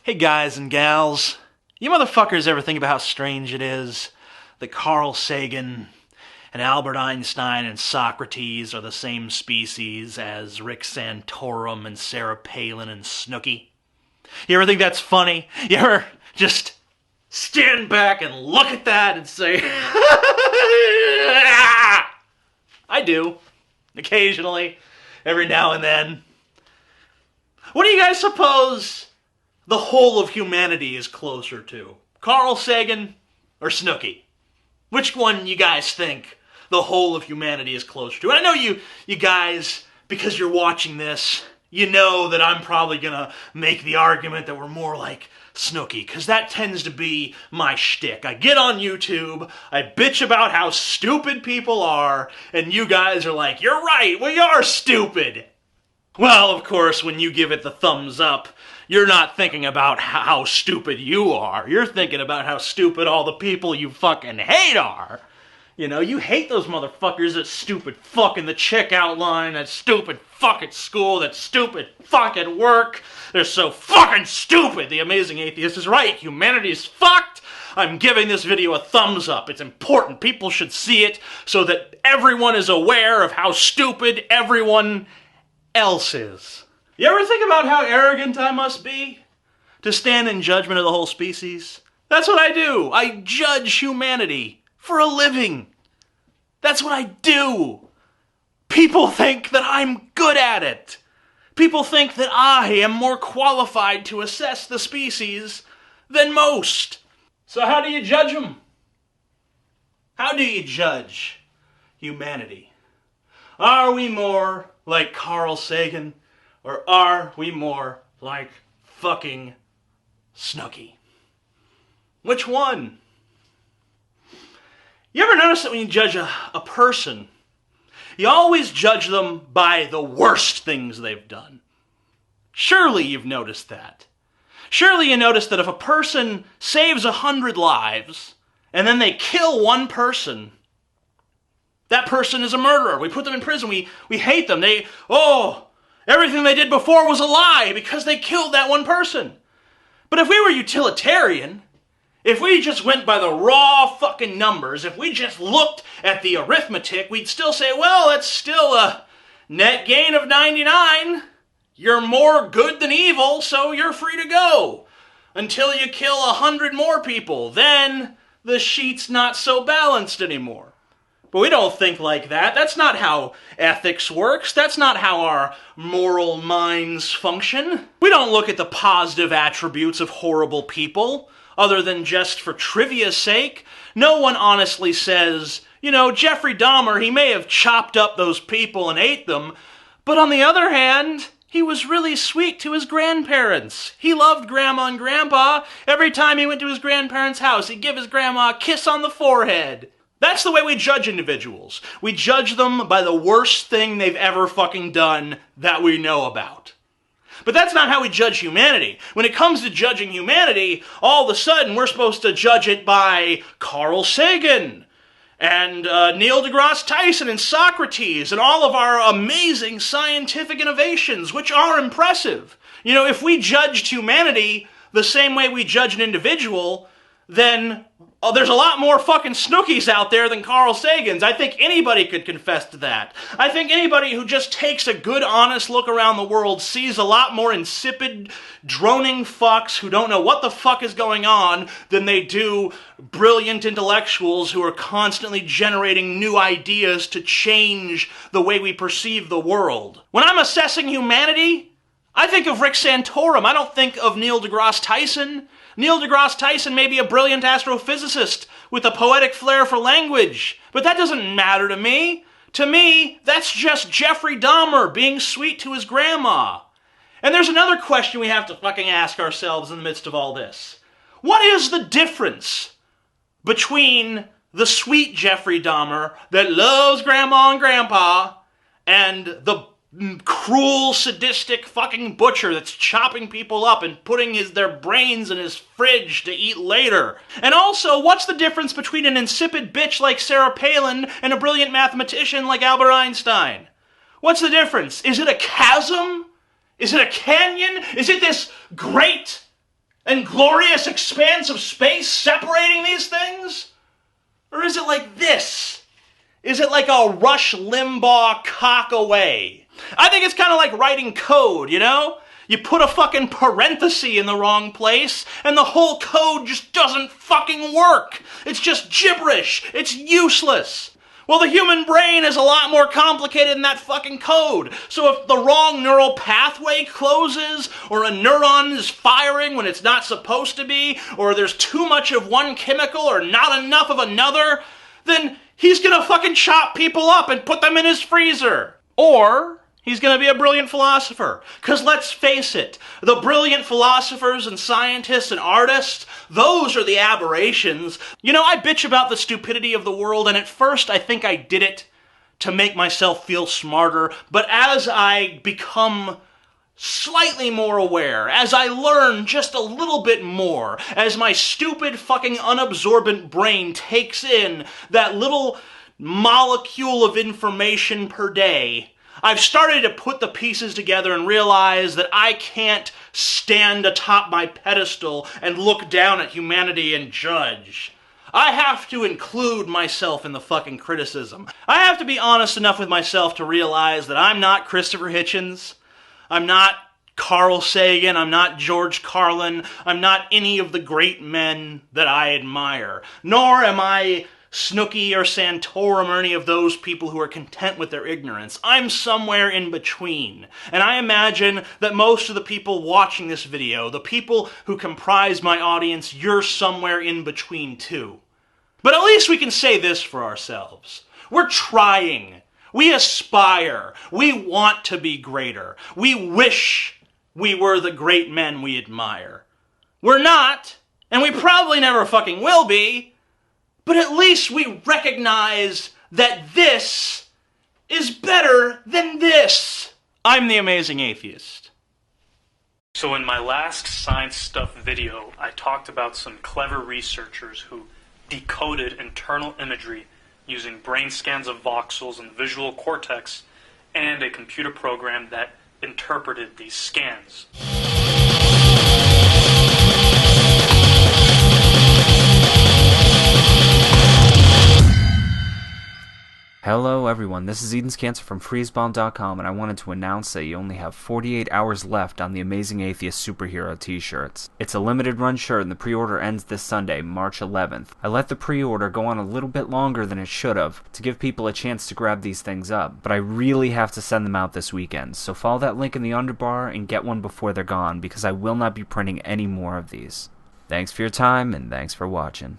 Hey guys and gals, you motherfuckers ever think about how strange it is that Carl Sagan and Albert Einstein and Socrates are the same species as Rick Santorum and Sarah Palin and Snooki? You ever think that's funny? You ever just stand back and look at that and say, I do, occasionally, every now and then. What do you guys suppose the whole of humanity is closer to? Carl Sagan or Snooki? Which one you guys think the whole of humanity is closer to? And I know you guys, because you're watching this, you know that I'm probably gonna make the argument that we're more like Snooki, because that tends to be my shtick. I get on YouTube, I bitch about how stupid people are, and you guys are like, you're right, we are stupid. Well, of course, when you give it the thumbs up, you're not thinking about how stupid you are. You're thinking about how stupid all the people you fucking hate are. You know, you hate those motherfuckers that stupid fuck in the checkout line, that stupid fuck at school, that stupid fuck at work. They're so fucking stupid. The Amazing Atheist is right. Humanity's fucked. I'm giving this video a thumbs up. It's important. People should see it so that everyone is aware of how stupid everyone else is. You ever think about how arrogant I must be to stand in judgment of the whole species? That's what I do. I judge humanity for a living. That's what I do. People think that I'm good at it. People think that I am more qualified to assess the species than most. So how do you judge them? How do you judge humanity? Are we more like Carl Sagan, or are we more like fucking Snooki? Which one? You ever notice that when you judge a person, you always judge them by the worst things they've done? Surely you've noticed that. Surely you noticed that if a person saves 100 lives, and then they kill one person, that person is a murderer. We put them in prison. We hate them. Everything they did before was a lie because they killed that one person. But if we were utilitarian, if we just went by the raw fucking numbers, if we just looked at the arithmetic, we'd still say, well, that's still a net gain of 99. You're more good than evil, so you're free to go. Until you kill 100 more people, then the sheet's not so balanced anymore. But we don't think like that. That's not how ethics works. That's not how our moral minds function. We don't look at the positive attributes of horrible people, other than just for trivia's sake. No one honestly says, you know, Jeffrey Dahmer, he may have chopped up those people and ate them, but on the other hand, he was really sweet to his grandparents. He loved Grandma and Grandpa. Every time he went to his grandparents' house, he'd give his grandma a kiss on the forehead. That's the way we judge individuals. We judge them by the worst thing they've ever fucking done that we know about. But that's not how we judge humanity. When it comes to judging humanity, all of a sudden we're supposed to judge it by Carl Sagan and Neil deGrasse Tyson and Socrates and all of our amazing scientific innovations, which are impressive. You know, if we judged humanity the same way we judge an individual, then there's a lot more fucking Snookis out there than Carl Sagans. I think anybody could confess to that. I think anybody who just takes a good, honest look around the world sees a lot more insipid, droning fucks who don't know what the fuck is going on than they do brilliant intellectuals who are constantly generating new ideas to change the way we perceive the world. When I'm assessing humanity, I think of Rick Santorum. I don't think of Neil deGrasse Tyson. Neil deGrasse Tyson may be a brilliant astrophysicist with a poetic flair for language, but that doesn't matter to me. To me, that's just Jeffrey Dahmer being sweet to his grandma. And there's another question we have to fucking ask ourselves in the midst of all this. What is the difference between the sweet Jeffrey Dahmer that loves Grandma and Grandpa and the cruel, sadistic fucking butcher that's chopping people up and putting their brains in his fridge to eat later? And also, what's the difference between an insipid bitch like Sarah Palin and a brilliant mathematician like Albert Einstein? What's the difference? Is it a chasm? Is it a canyon? Is it this great and glorious expanse of space separating these things? Or is it like this? Is it like a Rush Limbaugh cock away? I think it's kind of like writing code, you know? You put a fucking parenthesis in the wrong place, and the whole code just doesn't fucking work. It's just gibberish. It's useless. Well, the human brain is a lot more complicated than that fucking code. So if the wrong neural pathway closes, or a neuron is firing when it's not supposed to be, or there's too much of one chemical or not enough of another, then he's gonna fucking chop people up and put them in his freezer. Or he's gonna be a brilliant philosopher. Because let's face it, the brilliant philosophers and scientists and artists, those are the aberrations. You know, I bitch about the stupidity of the world, and at first I think I did it to make myself feel smarter, but as I become slightly more aware, as I learn just a little bit more, as my stupid fucking unabsorbent brain takes in that little molecule of information per day, I've started to put the pieces together and realize that I can't stand atop my pedestal and look down at humanity and judge. I have to include myself in the fucking criticism. I have to be honest enough with myself to realize that I'm not Christopher Hitchens. I'm not Carl Sagan. I'm not George Carlin. I'm not any of the great men that I admire. Nor am I Snooki or Santorum or any of those people who are content with their ignorance. I'm somewhere in between. And I imagine that most of the people watching this video, the people who comprise my audience, you're somewhere in between too. But at least we can say this for ourselves. We're trying. We aspire. We want to be greater. We wish we were the great men we admire. We're not, and we probably never fucking will be, but at least we recognize that this is better than this. I'm the Amazing Atheist. So in my last science stuff video, I talked about some clever researchers who decoded internal imagery using brain scans of voxels in the visual cortex and a computer program that interpreted these scans. Hello everyone, this is Eden's Cancer from freezebomb.com, and I wanted to announce that you only have 48 hours left on the Amazing Atheist Superhero t-shirts. It's a limited run shirt and the pre-order ends this Sunday, March 11th. I let the pre-order go on a little bit longer than it should have, to give people a chance to grab these things up, but I really have to send them out this weekend, so follow that link in the underbar and get one before they're gone, because I will not be printing any more of these. Thanks for your time, and thanks for watching.